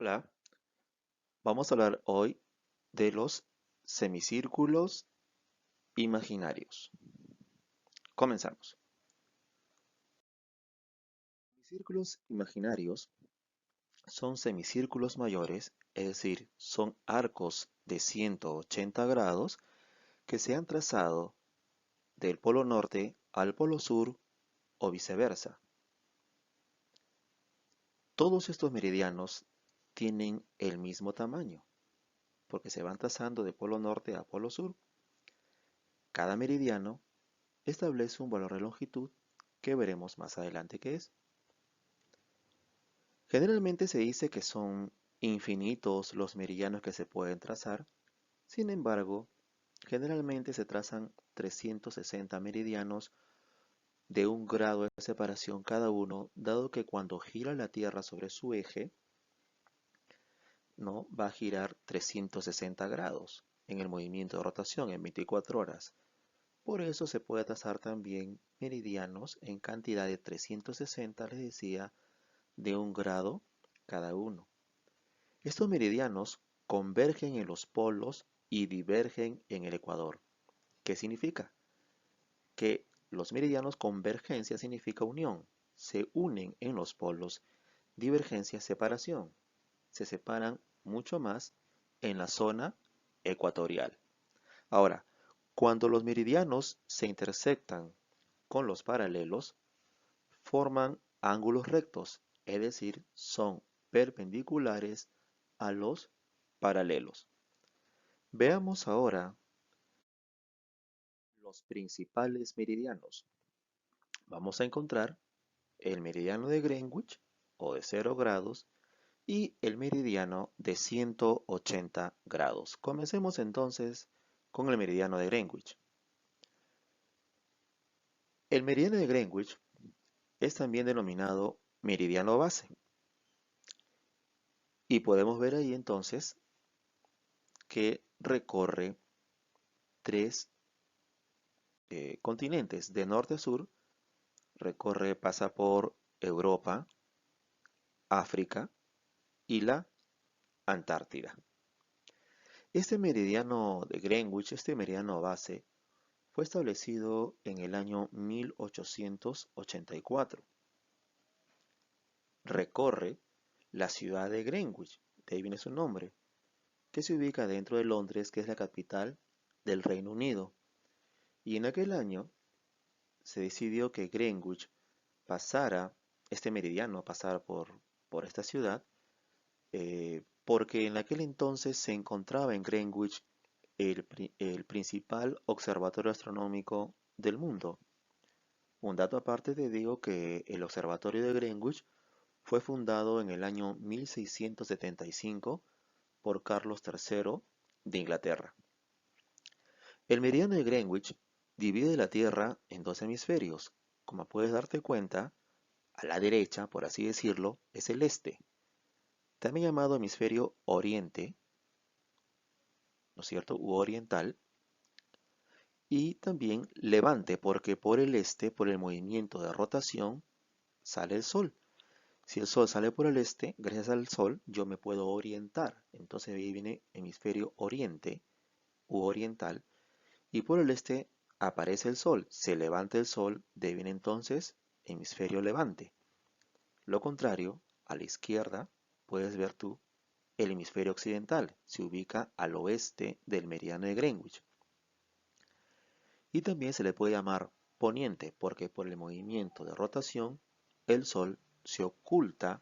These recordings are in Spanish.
Hola, vamos a hablar hoy de los semicírculos imaginarios. Comenzamos. Semicírculos imaginarios son semicírculos mayores, es decir, son arcos de 180 grados que se han trazado del polo norte al polo sur o viceversa. Todos estos meridianos tienen el mismo tamaño porque se van trazando de polo norte a polo sur. Cada meridiano establece un valor de longitud que veremos más adelante qué es. Generalmente se dice que son infinitos los meridianos que se pueden trazar, sin embargo, generalmente se trazan 360 meridianos de un grado de separación cada uno, dado que cuando gira la Tierra sobre su eje, ¿no? Va a girar 360 grados en el movimiento de rotación en 24 horas. Por eso se puede trazar también meridianos en cantidad de 360, les decía, de un grado cada uno. Estos meridianos convergen en los polos y divergen en el ecuador. ¿Qué significa? Que los meridianos convergencia significa unión. Se unen en los polos. Divergencia, separación. Se separan mucho más en la zona ecuatorial. Ahora, cuando los meridianos se intersectan con los paralelos, forman ángulos rectos, es decir, son perpendiculares a los paralelos. Veamos ahora los principales meridianos. Vamos a encontrar el meridiano de Greenwich o de 0 grados y el meridiano de 180 grados. Comencemos entonces con el meridiano de Greenwich. El meridiano de Greenwich es también denominado meridiano base y podemos ver ahí entonces que recorre tres continentes de norte a sur. Pasa por Europa, África y la Antártida. Este meridiano de Greenwich, este meridiano base, fue establecido en el año 1884. Recorre la ciudad de Greenwich, de ahí viene su nombre, que se ubica dentro de Londres, que es la capital del Reino Unido. Y en aquel año se decidió que Greenwich pasara, este meridiano pasara por esta ciudad, porque en aquel entonces se encontraba en Greenwich el principal observatorio astronómico del mundo. Un dato aparte te digo que el observatorio de Greenwich fue fundado en el año 1675 por Carlos III de Inglaterra. El meridiano de Greenwich divide la Tierra en dos hemisferios. Como puedes darte cuenta, a la derecha, por así decirlo, es el este, también llamado hemisferio oriente, ¿no es cierto?, u oriental, y también levante, porque por el este, por el movimiento de rotación, sale el sol. Si el sol sale por el este, gracias al sol, yo me puedo orientar. Entonces ahí viene hemisferio oriente u oriental, y por el este aparece el sol. Se levanta el sol, viene entonces hemisferio levante. Lo contrario, a la izquierda, puedes ver tú el hemisferio occidental. Se ubica al oeste del meridiano de Greenwich. Y también se le puede llamar poniente porque por el movimiento de rotación el Sol se oculta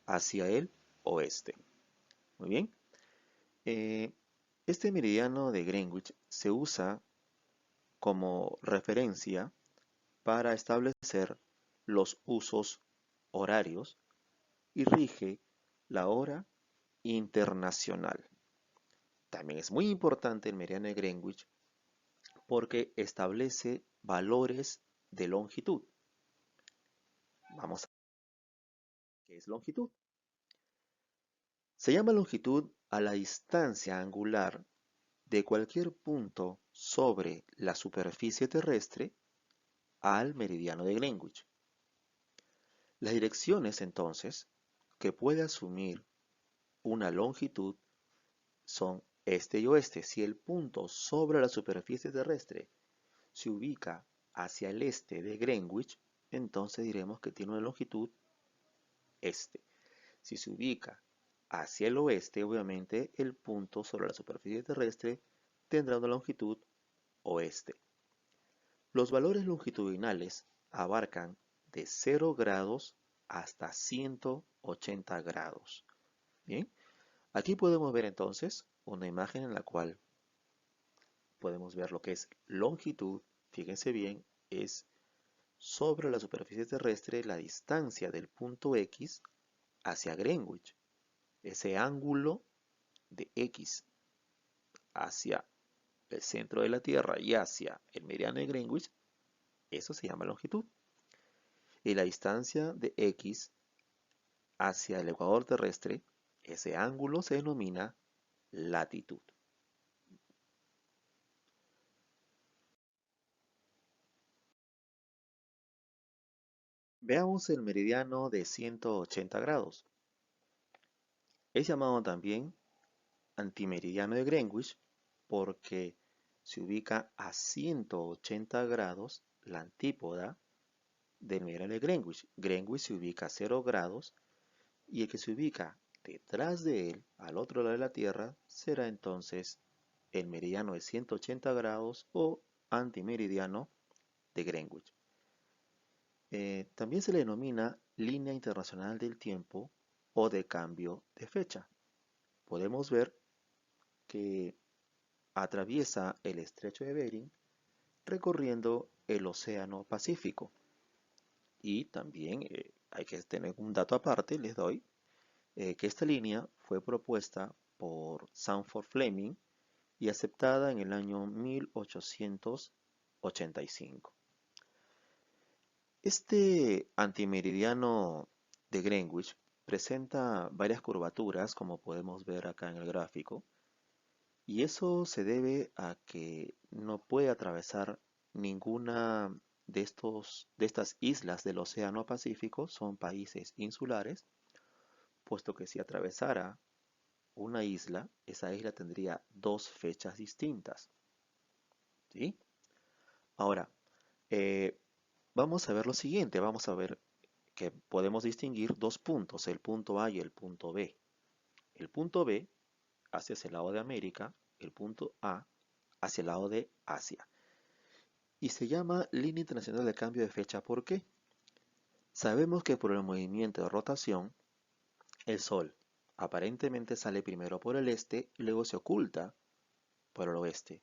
hacia el oeste. Muy bien. Eh, este meridiano de Greenwich se usa como referencia para establecer los usos horarios y rige la hora internacional. También es muy importante el meridiano de Greenwich porque establece valores de longitud. Vamos a ver qué es longitud. Se llama longitud a la distancia angular de cualquier punto sobre la superficie terrestre al meridiano de Greenwich. Las direcciones, entonces, que puede asumir una longitud son este y oeste. Si el punto sobre la superficie terrestre se ubica hacia el este de Greenwich, entonces diremos que tiene una longitud este. Si se ubica hacia el oeste, obviamente el punto sobre la superficie terrestre tendrá una longitud oeste. Los valores longitudinales abarcan de 0 grados hasta 180 grados. Bien, aquí podemos ver entonces una imagen en la cual podemos ver lo que es longitud. Fíjense bien, es sobre la superficie terrestre la distancia del punto X hacia Greenwich. Ese ángulo de X hacia el centro de la Tierra y hacia el meridiano de Greenwich, eso se llama longitud. Y la distancia de X hacia el ecuador terrestre, ese ángulo se denomina latitud. Veamos el meridiano de 180 grados. Es llamado también antimeridiano de Greenwich porque se ubica a 180 grados la antípoda del meridiano de Greenwich. Greenwich se ubica a 0 grados y el que se ubica detrás de él, al otro lado de la Tierra, será entonces el meridiano de 180 grados o antimeridiano de Greenwich. También se le denomina línea internacional del tiempo o de cambio de fecha. Podemos ver que atraviesa el estrecho de Bering recorriendo el océano Pacífico. Y también hay que tener un dato aparte, les doy, que esta línea fue propuesta por Sanford Fleming y aceptada en el año 1885. Este antimeridiano de Greenwich presenta varias curvaturas, como podemos ver acá en el gráfico, y eso se debe a que no puede atravesar ninguna de estas islas del Océano Pacífico, son países insulares, puesto que si atravesara una isla, esa isla tendría dos fechas distintas. ¿Sí? Ahora, eh, vamos a ver lo siguiente, vamos a ver que podemos distinguir dos puntos, el punto A y el punto B. El punto B hacia el lado de América, el punto A hacia el lado de Asia. Y se llama línea internacional de cambio de fecha. ¿Por qué? Sabemos que por el movimiento de rotación, el Sol aparentemente sale primero por el este y luego se oculta por el oeste.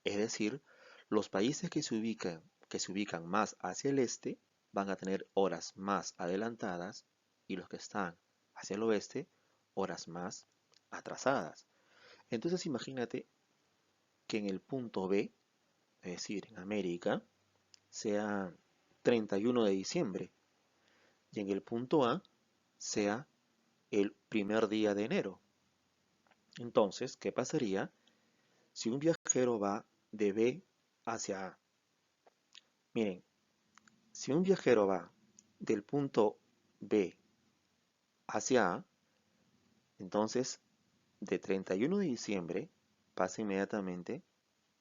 Es decir, los países que se ubican más hacia el este van a tener horas más adelantadas y los que están hacia el oeste horas más atrasadas. Entonces imagínate que en el punto B, es decir, en América, sea 31 de diciembre y en el punto A sea el primer día de enero. Entonces, ¿qué pasaría si un viajero va de B hacia A? Miren, si un viajero va del punto B hacia A, entonces de 31 de diciembre pasa inmediatamente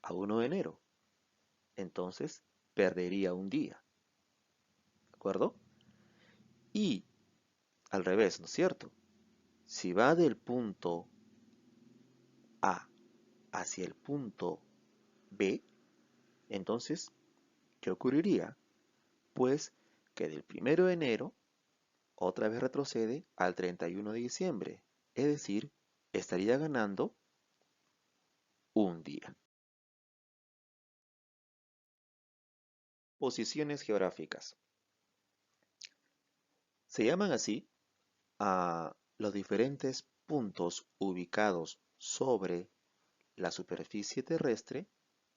a 1 de enero. Entonces perdería un día. ¿De acuerdo? Y al revés, ¿no es cierto? Si va del punto A hacia el punto B, entonces, ¿qué ocurriría? Pues que del 1 de enero otra vez retrocede al 31 de diciembre. Es decir, estaría ganando un día. Posiciones geográficas. Se llaman así a los diferentes puntos ubicados sobre la superficie terrestre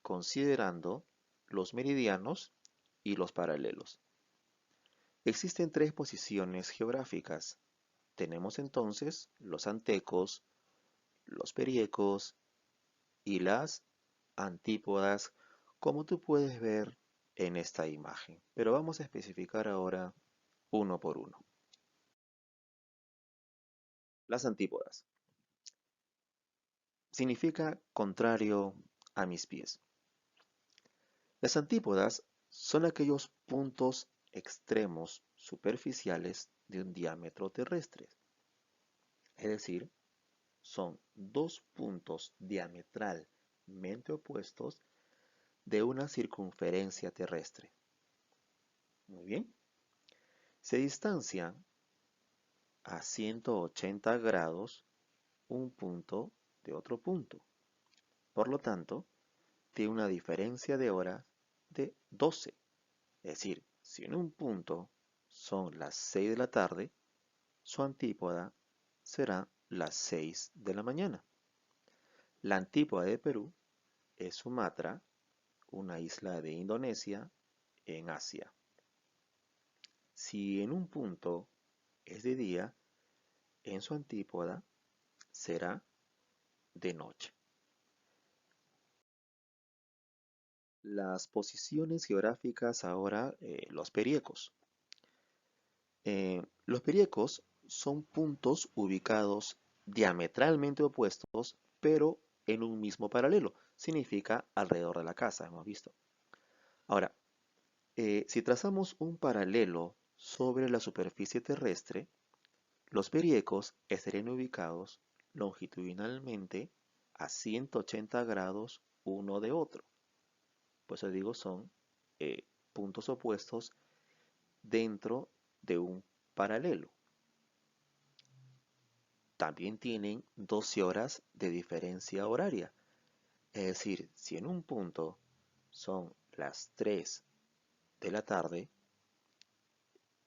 considerando los meridianos y los paralelos. Existen tres posiciones geográficas. Tenemos entonces los antecos, los periecos y las antípodas, como tú puedes ver en esta imagen. Pero vamos a especificar ahora uno por uno. Las antípodas. significa contrario a mis pies. Las antípodas son aquellos puntos extremos superficiales de un diámetro terrestre, es decir, son dos puntos diametralmente opuestos de una circunferencia terrestre. Muy bien. Se distancian a 180 grados un punto de otro punto. Por lo tanto, tiene una diferencia de horas de 12. Es decir, si en un punto son las 6 de la tarde, su antípoda será las 6 de la mañana. La antípoda de Perú es Sumatra, una isla de Indonesia en Asia. Si en un punto es de día, en su antípoda será de noche. Las posiciones geográficas ahora, los periecos. Los periecos son puntos ubicados diametralmente opuestos, pero en un mismo paralelo. Significa alrededor de la casa, hemos visto. Ahora, si trazamos un paralelo sobre la superficie terrestre, los periecos estarían ubicados longitudinalmente a 180 grados uno de otro. Por eso digo, son puntos opuestos dentro de un paralelo. También tienen 12 horas de diferencia horaria. Es decir, si en un punto son las 3 de la tarde,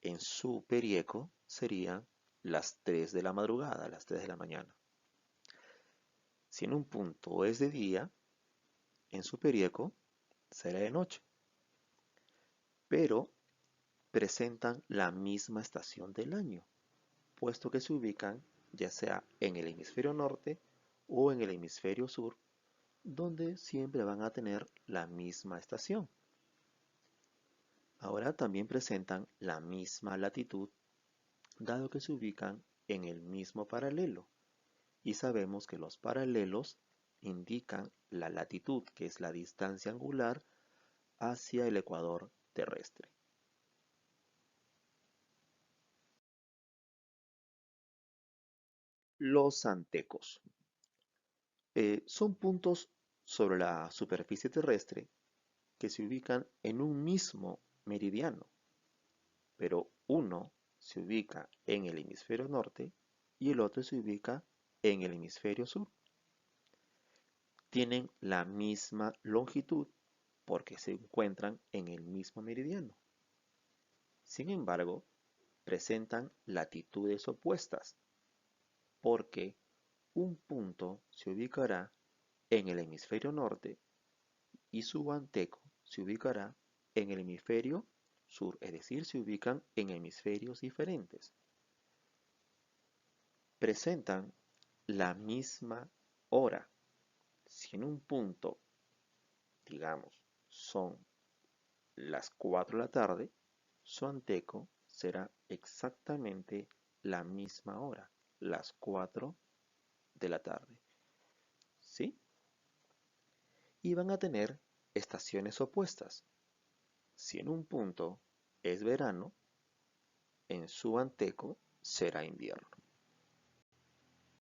en su perieco serían las 3 de la madrugada, las 3 de la mañana. Si en un punto es de día, en su perieco será de noche. Pero presentan la misma estación del año, puesto que se ubican ya sea en el hemisferio norte o en el hemisferio sur, donde siempre van a tener la misma estación. Ahora también presentan la misma latitud, dado que se ubican en el mismo paralelo, y sabemos que los paralelos indican la latitud, que es la distancia angular hacia el ecuador terrestre. Los antecos son puntos sobre la superficie terrestre que se ubican en un mismo meridiano, pero uno se ubica en el hemisferio norte y el otro se ubica en el hemisferio sur. Tienen la misma longitud porque se encuentran en el mismo meridiano. Sin embargo, presentan latitudes opuestas porque un punto se ubicará en el hemisferio norte y su anteco se ubicará en el hemisferio sur, es decir, se ubican en hemisferios diferentes. Presentan la misma hora. Si en un punto, digamos, son las 4 de la tarde, su anteco será exactamente la misma hora, las 4 de la tarde. ¿Sí? Y van a tener estaciones opuestas. Si en un punto es verano, en su anteco será invierno.